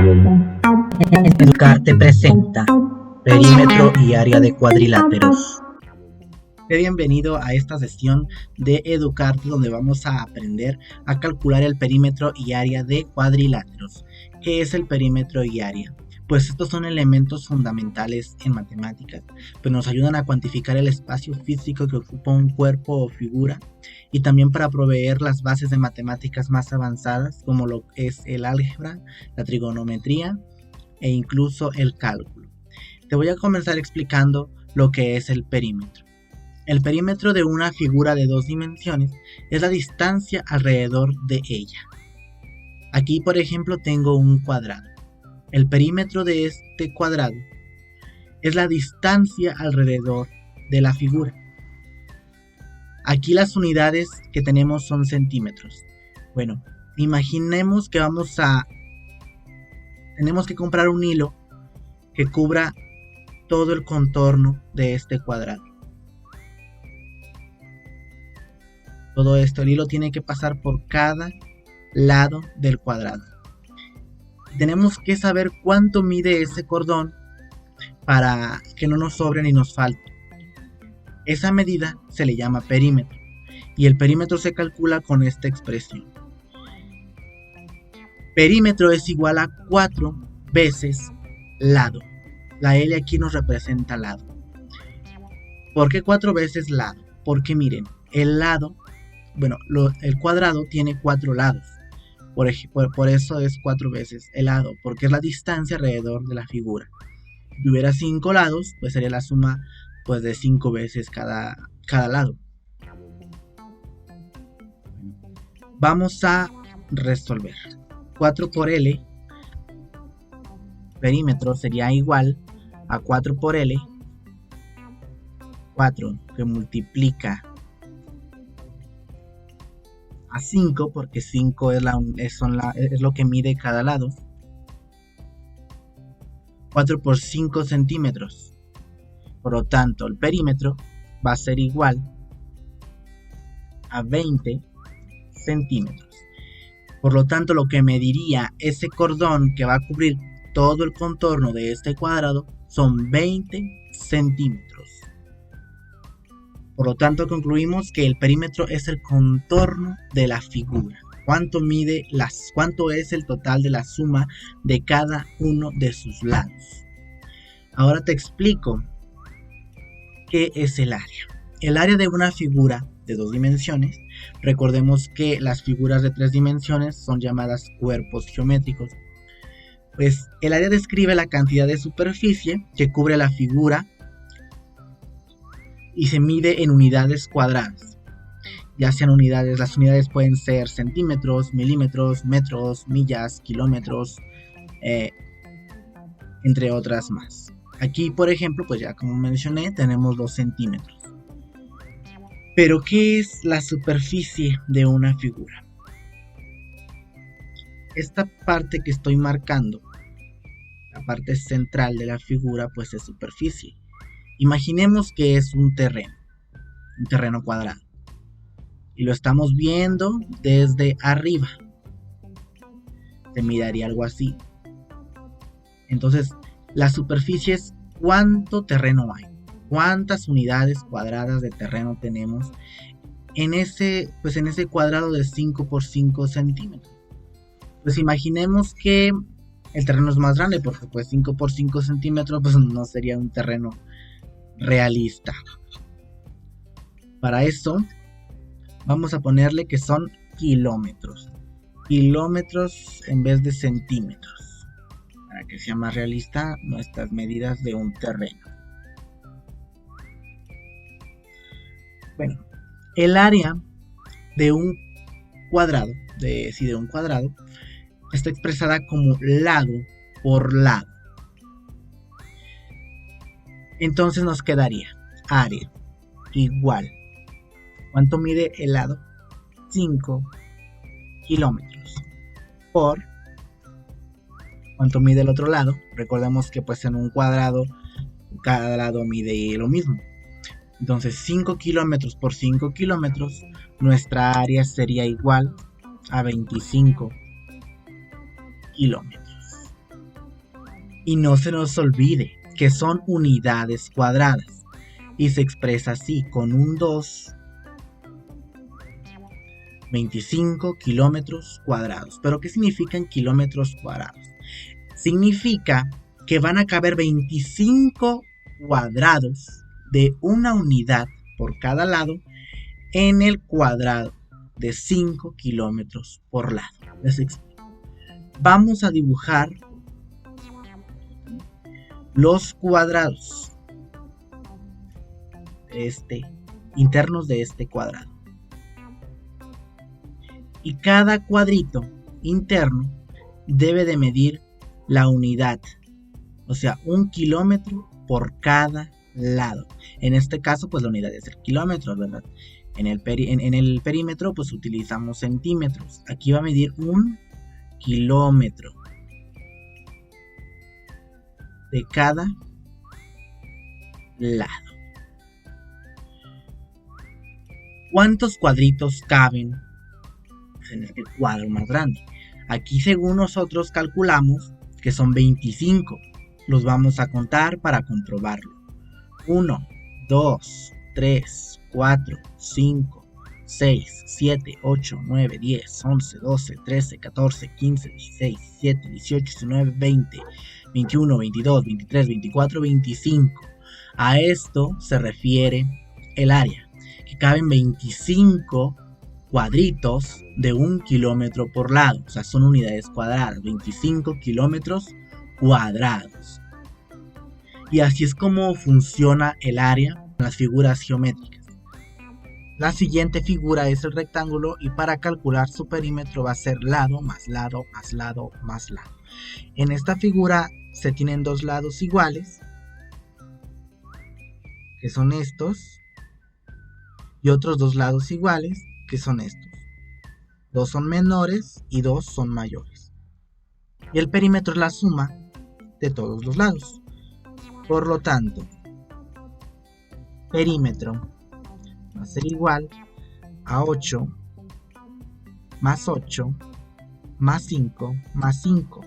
Educarte presenta perímetro y área de cuadriláteros. Bienvenido a esta sesión de Educarte, donde vamos a aprender a calcular el perímetro y área de cuadriláteros. ¿Qué es el perímetro y área? Pues estos son elementos fundamentales en matemáticas, pues nos ayudan a cuantificar el espacio físico que ocupa un cuerpo o figura, y también para proveer las bases de matemáticas más avanzadas, como lo es el álgebra, la trigonometría e incluso el cálculo. Te voy a comenzar explicando lo que es el perímetro. El perímetro de una figura de dos dimensiones es la distancia alrededor de ella. Aquí, por ejemplo, tengo un cuadrado. El perímetro de este cuadrado es la distancia alrededor de la figura. Aquí las unidades que tenemos son centímetros. Bueno, imaginemos que tenemos que comprar un hilo que cubra todo el contorno de este cuadrado. Todo esto, el hilo tiene que pasar por cada lado del cuadrado. Tenemos que saber cuánto mide ese cordón para que no nos sobre ni nos falte. Esa medida se le llama perímetro, y el perímetro se calcula con esta expresión. Perímetro es igual a 4 veces lado. La L aquí nos representa lado. ¿Por qué 4 veces lado? Porque miren, el cuadrado tiene 4 lados. Por eso es 4 veces el lado, porque es la distancia alrededor de la figura. Si hubiera 5 lados, pues sería la suma de 5 veces cada lado. Vamos a resolver. 4 por L, perímetro, sería igual a 4 por L, 4 que multiplica a 5, porque 5 es lo que mide cada lado. 4 por 5 centímetros. Por lo tanto, el perímetro va a ser igual a 20 centímetros. Por lo tanto, lo que mediría ese cordón que va a cubrir todo el contorno de este cuadrado son 20 centímetros. Por lo tanto, concluimos que el perímetro es el contorno de la figura. ¿Cuánto es el total de la suma de cada uno de sus lados? Ahora te explico qué es el área. El área de una figura de dos dimensiones, recordemos que las figuras de 3 dimensiones son llamadas cuerpos geométricos. Pues el área describe la cantidad de superficie que cubre la figura y se mide en unidades cuadradas. Ya sean unidades, las unidades pueden ser centímetros, milímetros, metros, millas, kilómetros, entre otras más. Aquí, por ejemplo, pues ya como mencioné, tenemos 2 centímetros. Pero, ¿qué es la superficie de una figura? Esta parte que estoy marcando, la parte central de la figura, pues es superficie. Imaginemos que es un terreno cuadrado, y lo estamos viendo desde arriba. Se miraría algo así. Entonces, la superficie es cuánto terreno hay, cuántas unidades cuadradas de terreno tenemos en ese cuadrado de 5 por 5 centímetros. Pues imaginemos que el terreno es más grande, porque 5 por 5 centímetros pues no sería un terreno realista. Para eso vamos a ponerle que son kilómetros en vez de centímetros, para que sea más realista nuestras medidas de un terreno. Bueno, el área de un cuadrado, está expresada como lado por lado. Entonces nos quedaría área igual. ¿Cuánto mide el lado? 5 kilómetros. Por ¿cuánto mide el otro lado? Recordemos que pues en un cuadrado cada lado mide lo mismo. Entonces 5 kilómetros por 5 kilómetros, nuestra área sería igual a 25 kilómetros. Y no se nos olvide que son unidades cuadradas y se expresa así con un 2, 25 kilómetros cuadrados. ¿Pero qué significan kilómetros cuadrados? Significa que van a caber 25 cuadrados de una unidad por cada lado en el cuadrado de 5 kilómetros por lado. Les explico. Vamos a dibujar los cuadrados internos de este cuadrado. Y cada cuadrito interno debe de medir la unidad, o sea, 1 kilómetro por cada lado. En este caso, pues la unidad es el kilómetro, ¿verdad? En el perímetro, pues utilizamos centímetros. Aquí va a medir 1 kilómetro de cada lado. ¿Cuántos cuadritos caben en este cuadro más grande? Aquí, según nosotros calculamos, que son 25. Los vamos a contar para comprobarlo. 1, 2, 3, 4, 5, 6, 7, 8, 9, 10, 11, 12, 13, 14, 15, 16, 17, 18, 19, 20, 21, 22, 23, 24, 25. A esto se refiere el área, que caben 25 cuadritos de 1 kilómetro por lado, o sea, son unidades cuadradas, 25 kilómetros cuadrados. Y así es como funciona el área en las figuras geométricas. La siguiente figura es el rectángulo y para calcular su perímetro va a ser lado más lado más lado más lado. En esta figura se tienen dos lados iguales, que son estos, y otros dos lados iguales, que son estos. Dos son menores y dos son mayores. Y el perímetro es la suma de todos los lados. Por lo tanto, perímetro va a ser igual a 8 más 8 más 5 más 5.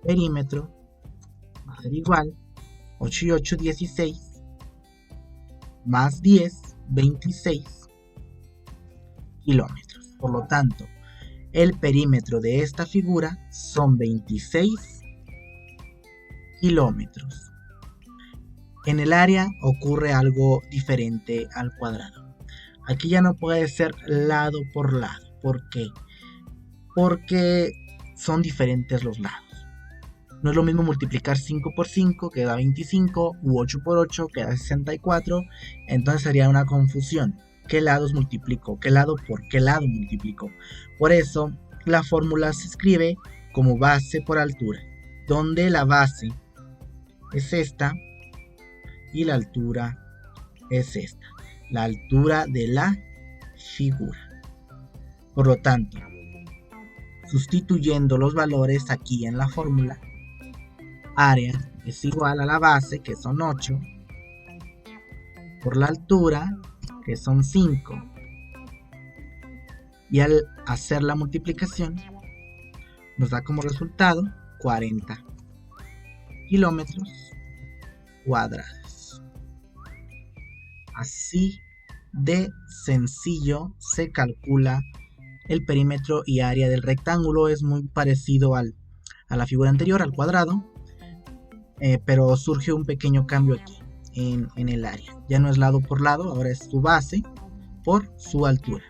Perímetro va a ser igual 8 y 8, 16 más 10, 26 kilómetros. Por lo tanto, el perímetro de esta figura son 26 kilómetros. En el área ocurre algo diferente al cuadrado. Aquí ya no puede ser lado por lado. ¿Por qué? Porque son diferentes los lados. No es lo mismo multiplicar 5 por 5 que da 25 u 8 por 8 que da 64. Entonces sería una confusión. ¿Qué lados multiplico? ¿Qué lado por qué lado multiplico? Por eso la fórmula se escribe como base por altura, donde la base es esta y la altura es esta, la altura de la figura. Por lo tanto, sustituyendo los valores aquí en la fórmula, área es igual a la base, que son 8, por la altura, que son 5, y al hacer la multiplicación nos da como resultado 40 kilómetros cuadrados. Así de sencillo se calcula el perímetro y área del rectángulo. Es muy parecido a la figura anterior, al cuadrado, pero surge un pequeño cambio aquí en el área. Ya no es lado por lado, ahora es su base por su altura.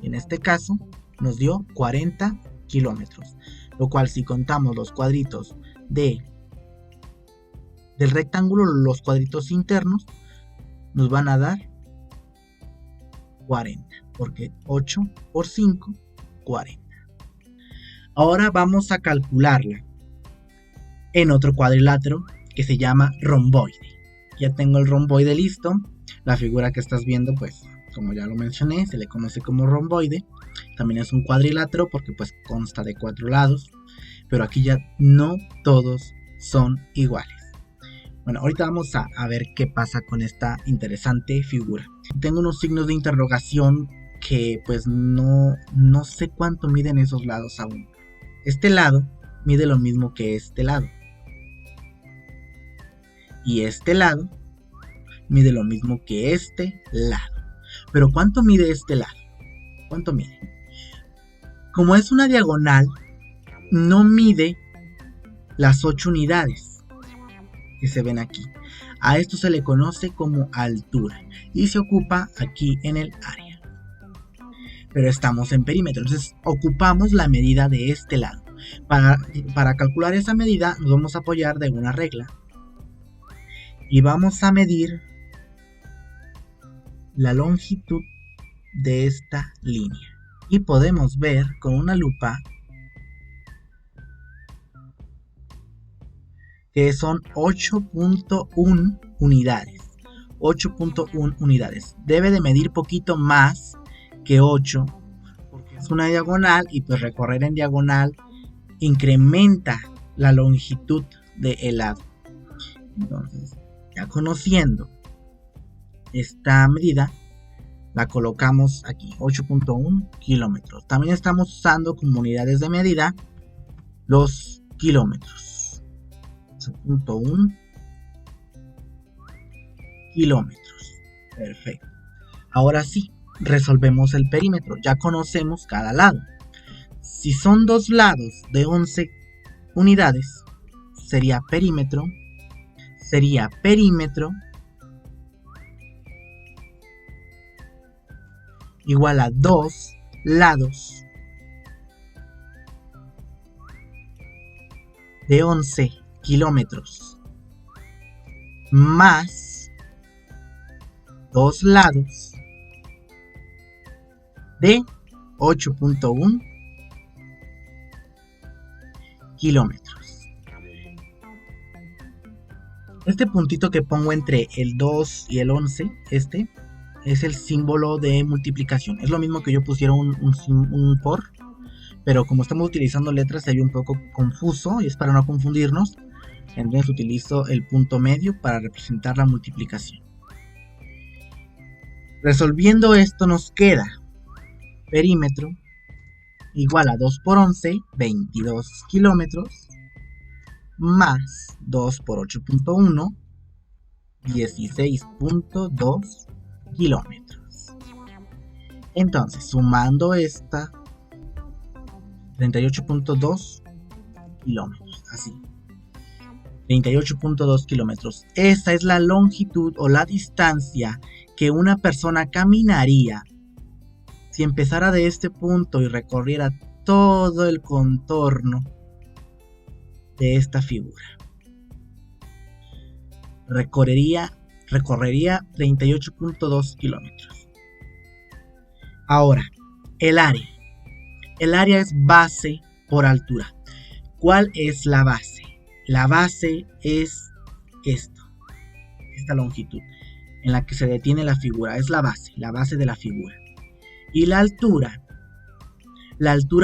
En este caso nos dio 40 kilómetros, lo cual si contamos los cuadritos del rectángulo, los cuadritos internos, nos van a dar 40, porque 8 por 5, 40. Ahora vamos a calcularla en otro cuadrilátero que se llama romboide. Ya tengo el romboide listo. La figura que estás viendo, pues, como ya lo mencioné, se le conoce como romboide. También es un cuadrilátero porque pues consta de 4 lados, pero aquí ya no todos son iguales. Bueno, ahorita vamos a ver qué pasa con esta interesante figura. Tengo unos signos de interrogación que pues no sé cuánto miden esos lados aún. Este lado mide lo mismo que este lado. Y este lado mide lo mismo que este lado. Pero ¿cuánto mide este lado? ¿Cuánto mide? Como es una diagonal, no mide las 8 unidades que se ven aquí. A esto se le conoce como altura y se ocupa aquí en el área. Pero estamos en perímetro, entonces ocupamos la medida de este lado. Para calcular esa medida nos vamos a apoyar de una regla y vamos a medir la longitud de esta línea. Y podemos ver con una lupa que son 8.1 unidades. 8.1 unidades. Debe de medir poquito más que 8 porque es una diagonal y pues recorrer en diagonal incrementa la longitud del lado. Entonces, ya conociendo esta medida, la colocamos aquí, 8.1 kilómetros. También estamos usando como unidades de medida los kilómetros. 8.1 kilómetros. Perfecto. Ahora sí, resolvemos el perímetro. Ya conocemos cada lado. Si son dos lados de 11 unidades, sería perímetro igual a 2 lados de 11 kilómetros más 2 lados de 8.1 kilómetros. Este puntito que pongo entre el 2 y el 11, este es el símbolo de multiplicación. Es lo mismo que yo pusiera un por, pero como estamos utilizando letras se ve un poco confuso y es para no confundirnos. Entonces utilizo el punto medio para representar la multiplicación. Resolviendo esto nos queda perímetro igual a 2 por 11, 22 kilómetros, más 2 por 8.1, 16.2 kilómetros. Entonces, sumando esta, 38.2 kilómetros, así. 38.2 kilómetros. Esta es la longitud o la distancia que una persona caminaría si empezara de este punto y recorriera todo el contorno de esta figura. Recorrería 38.2 kilómetros. Ahora, el área. El área es base por altura. ¿Cuál es la base? La base es esta longitud en la que se detiene la figura. Es la base de la figura. Y la altura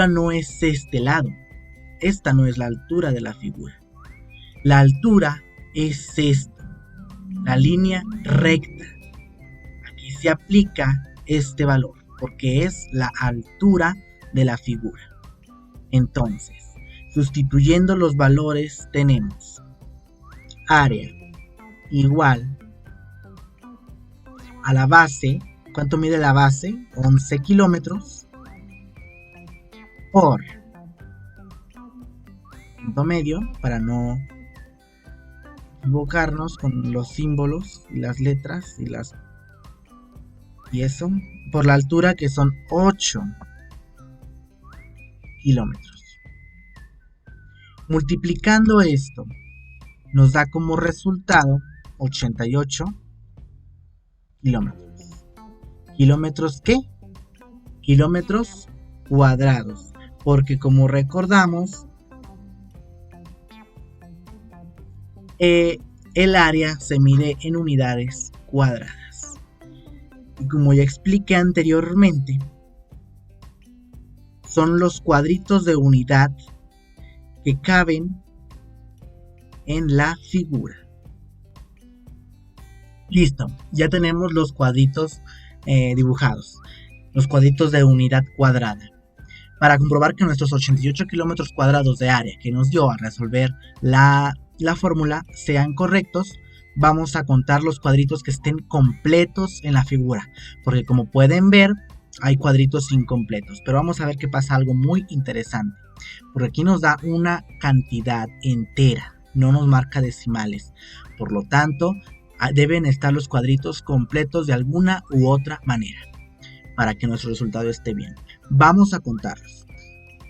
no es este lado. Esta no es la altura de la figura. La altura es esto, la línea recta. Aquí se aplica este valor porque es la altura de la figura. Entonces, sustituyendo los valores tenemos área igual a la base. ¿Cuánto mide la base? 11 kilómetros por punto medio, para no equivocarnos con los símbolos y las letras y eso, por la altura, que son 8 kilómetros. Multiplicando esto nos da como resultado 88 kilómetros. ¿Kilómetros qué? Kilómetros cuadrados, porque como recordamos, el área se mide en unidades cuadradas. Y como ya expliqué anteriormente, son los cuadritos de unidad que caben en la figura. Listo, ya tenemos los cuadritos dibujados, los cuadritos de unidad cuadrada. Para comprobar que nuestros 88 kilómetros cuadrados de área que nos dio a resolver la fórmula sean correctos, vamos a contar los cuadritos que estén completos en la figura, porque como pueden ver hay cuadritos incompletos, pero vamos a ver que pasa algo muy interesante, porque aquí nos da una cantidad entera, no nos marca decimales, por lo tanto deben estar los cuadritos completos de alguna u otra manera para que nuestro resultado esté bien. Vamos a contarlos.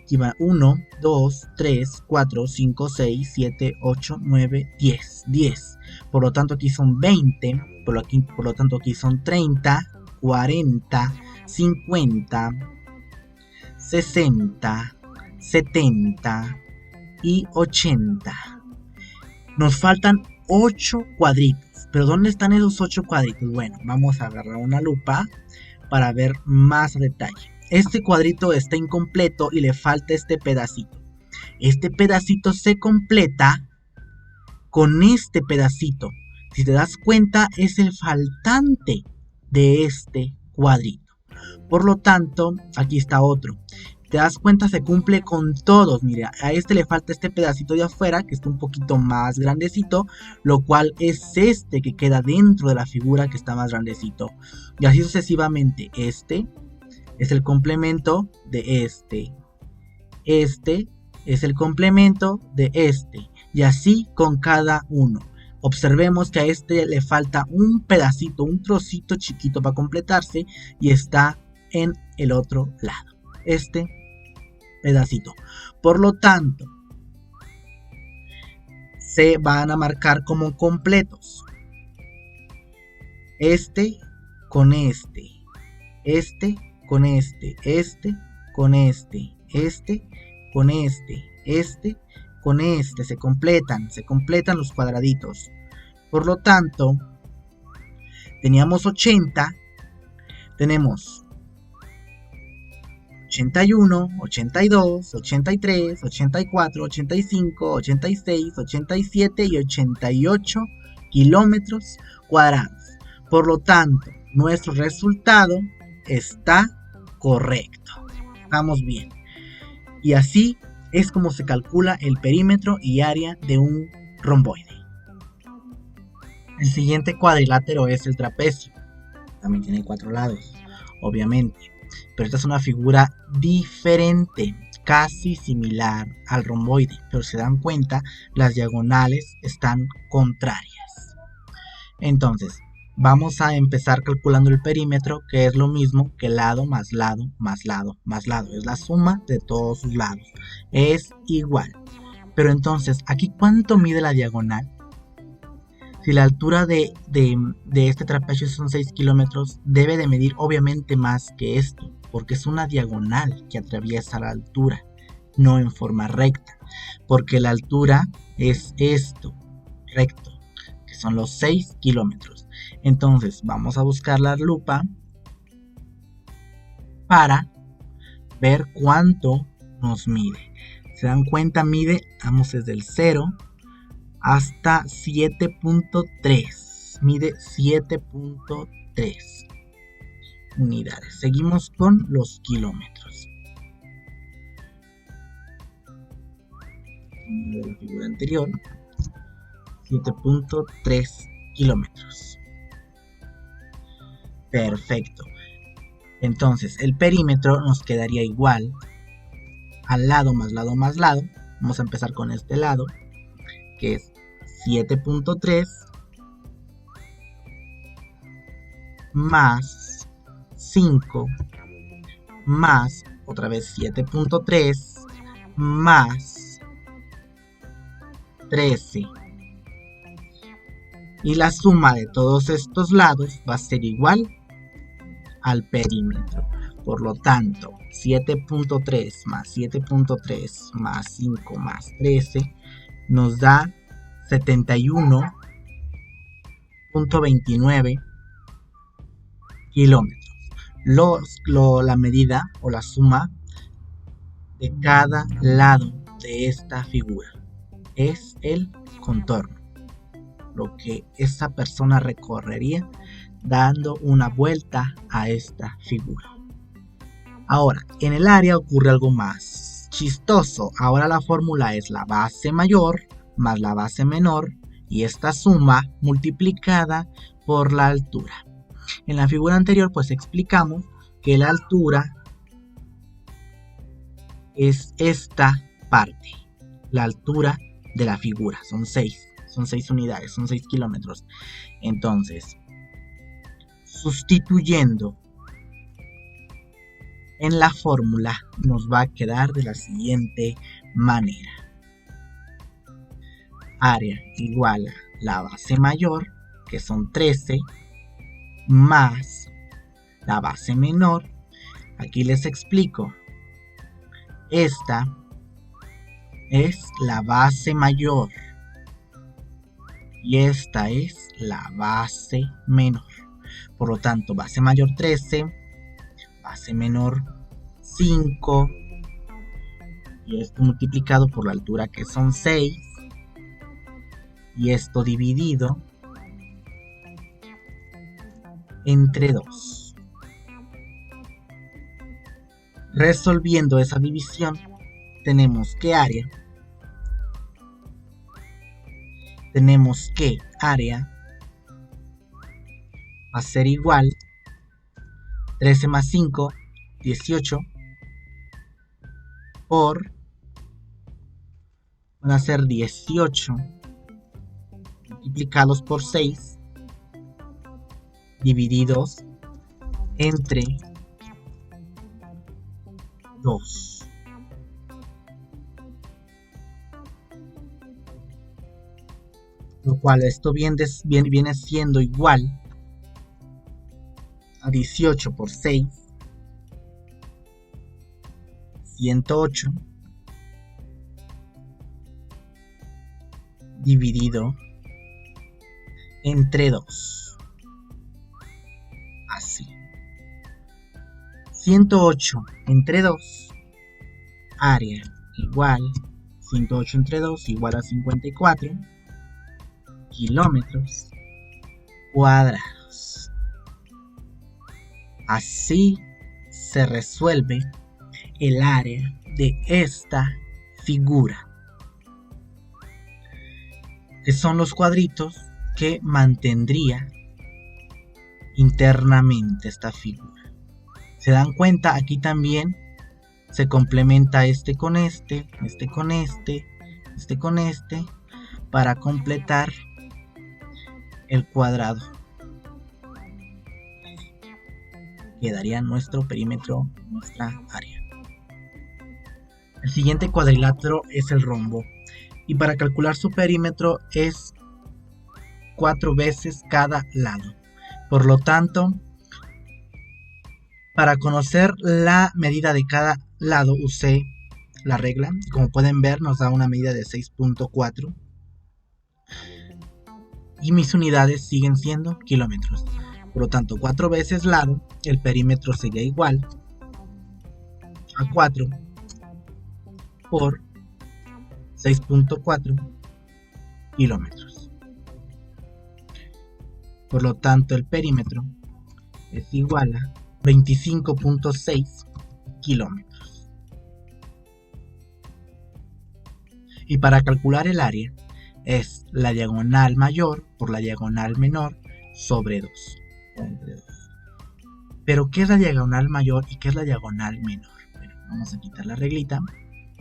Aquí va 1, 2, 3, 4, 5, 6, 7, 8, 9, 10. 10. Por lo tanto aquí son 20. Por lo tanto aquí son 30, 40, 50, 60, 70 y 80. Nos faltan 8 cuadritos. ¿Pero dónde están esos 8 cuadritos? Bueno, vamos a agarrar una lupa para ver más a detalle. Este cuadrito está incompleto y le falta este pedacito. Este pedacito se completa con este pedacito. Si te das cuenta, es el faltante de este cuadrito. Por lo tanto, aquí está otro. Te das cuenta, se cumple con todos. Mira, a este le falta este pedacito de afuera, que está un poquito más grandecito, lo cual es este que queda dentro de la figura que está más grandecito. Y así sucesivamente. Este es el complemento de este. Este es el complemento de este. Y así con cada uno. Observemos que a este le falta un pedacito, un trocito chiquito para completarse. Y está en el otro lado. Este pedacito. Por lo tanto, se van a marcar como completos. Este con este. Este con este. Este con este. Este con este. Este con este. Se completan los cuadraditos. Por lo tanto, teníamos 80. Tenemos 81, 82, 83, 84, 85, 86, 87 y 88 kilómetros cuadrados. Por lo tanto, nuestro resultado está correcto. Estamos bien. Y así es como se calcula el perímetro y área de un romboide. El siguiente cuadrilátero es el trapecio. También tiene 4 lados, obviamente. Pero esta es una figura diferente, casi similar al romboide. Pero si se dan cuenta, las diagonales están contrarias. Entonces, vamos a empezar calculando el perímetro, que es lo mismo que lado más lado más lado más lado. Es la suma de todos sus lados. Es igual. Pero entonces, ¿aquí cuánto mide la diagonal? Si la altura de este trapecio son 6 kilómetros, debe de medir obviamente más que esto, porque es una diagonal que atraviesa la altura, no en forma recta, porque la altura es esto, recto, que son los 6 kilómetros. Entonces vamos a buscar la lupa para ver cuánto nos mide. Se dan cuenta, vamos desde el 0 hasta 7.3. Mide 7.3 unidades. Seguimos con los kilómetros. De la figura anterior, 7.3 kilómetros. Perfecto. Entonces, el perímetro nos quedaría igual al lado más lado más lado. Vamos a empezar con este lado, que es 7.3 más 5 más otra vez 7.3 más 13, y la suma de todos estos lados va a ser igual al perímetro. Por lo tanto, 7.3 más 7.3 más 5 más 13 nos da 71.29 kilómetros. La medida o la suma de cada lado de esta figura es el contorno, lo que esta persona recorrería dando una vuelta a esta figura. Ahora, en el área ocurre algo más chistoso. Ahora la fórmula es la base mayor más la base menor y esta suma multiplicada por la altura. En la figura anterior pues explicamos que la altura es esta parte, la altura de la figura, son 6 unidades, son 6 kilómetros. Entonces, sustituyendo en la fórmula nos va a quedar de la siguiente manera. Área igual a la base mayor, que son 13, más la base menor. Aquí les explico. Esta es la base mayor y esta es la base menor. Por lo tanto, base mayor 13, base menor 5, y esto multiplicado por la altura que son 6, y esto dividido entre 2. Resolviendo esa división, tenemos que área va a ser igual 13 más 5, 18, por, van a ser 18 multiplicados por 6 divididos entre 2. Lo cual esto viene siendo igual a 18 por 6, 108, dividido entre 2. Así. 108 entre 2, área igual, 108 entre 2 igual a 54 kilómetros cuadrados. Así se resuelve el área de esta figura, que son los cuadritos que mantendría internamente esta figura. Se dan cuenta, aquí también se complementa este con este, este con este, este con este, para completar el cuadrado. Quedaría nuestro perímetro, nuestra área. El siguiente cuadrilátero es el rombo, y para calcular su perímetro es 4 veces cada lado. Por lo tanto, para conocer la medida de cada lado usé la regla. Como pueden ver, nos da una medida de 6.4 y mis unidades siguen siendo kilómetros. Por lo tanto, 4 veces lado, el perímetro sería igual a 4 por 6.4 kilómetros. Por lo tanto, el perímetro es igual a 25.6 kilómetros. Y para calcular el área es la diagonal mayor por la diagonal menor sobre 2. Pero ¿qué es la diagonal mayor y qué es la diagonal menor? Bueno, vamos a quitar la reglita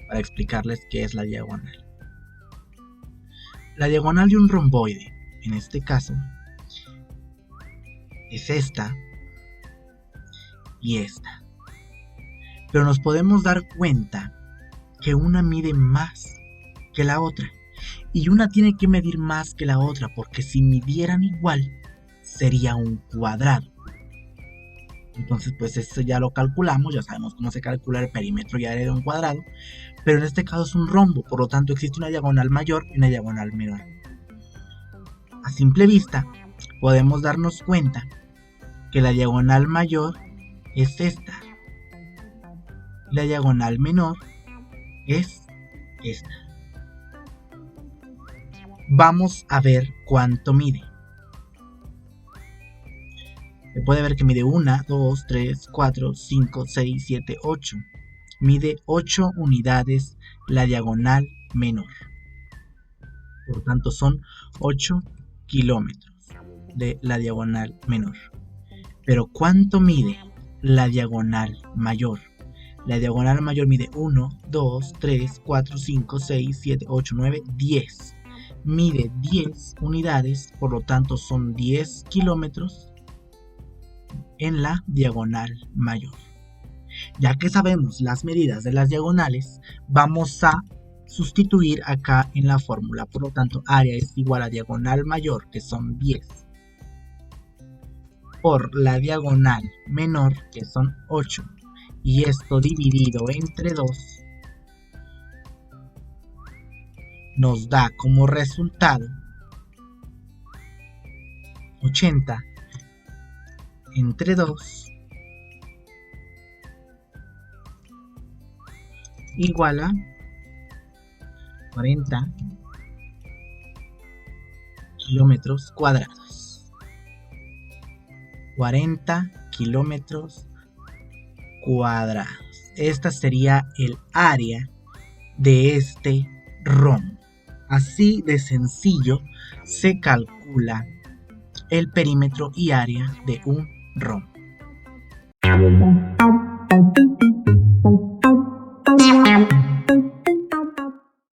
para explicarles qué es la diagonal. La diagonal de un romboide, en este caso, es esta y esta. Pero nos podemos dar cuenta que una mide más que la otra. Y una tiene que medir más que la otra, porque si midieran igual, sería un cuadrado. Entonces pues esto ya lo calculamos, ya sabemos cómo se calcula el perímetro y área de un cuadrado, pero en este caso es un rombo, por lo tanto existe una diagonal mayor y una diagonal menor. A simple vista podemos darnos cuenta que la diagonal mayor es esta y la diagonal menor es esta. Vamos a ver cuánto mide. Se puede ver que mide 1, 2, 3, 4, 5, 6, 7, 8. Mide 8 unidades la diagonal menor. Por tanto, son 8 kilómetros de la diagonal menor. Pero ¿cuánto mide la diagonal mayor? La diagonal mayor mide 1, 2, 3, 4, 5, 6, 7, 8, 9, 10. Mide 10 unidades, por lo tanto son 10 kilómetros en la diagonal mayor. Ya que sabemos las medidas de las diagonales, vamos a sustituir acá en la fórmula. Por lo tanto, área es igual a diagonal mayor, que son 10, por la diagonal menor, que son 8. Y esto dividido entre 2 nos da como resultado 80 entre 2 igual a 40 kilómetros cuadrados. 40 kilómetros cuadrados. Esta sería el área de este rombo. Así de sencillo se calcula el perímetro y área de un rombo.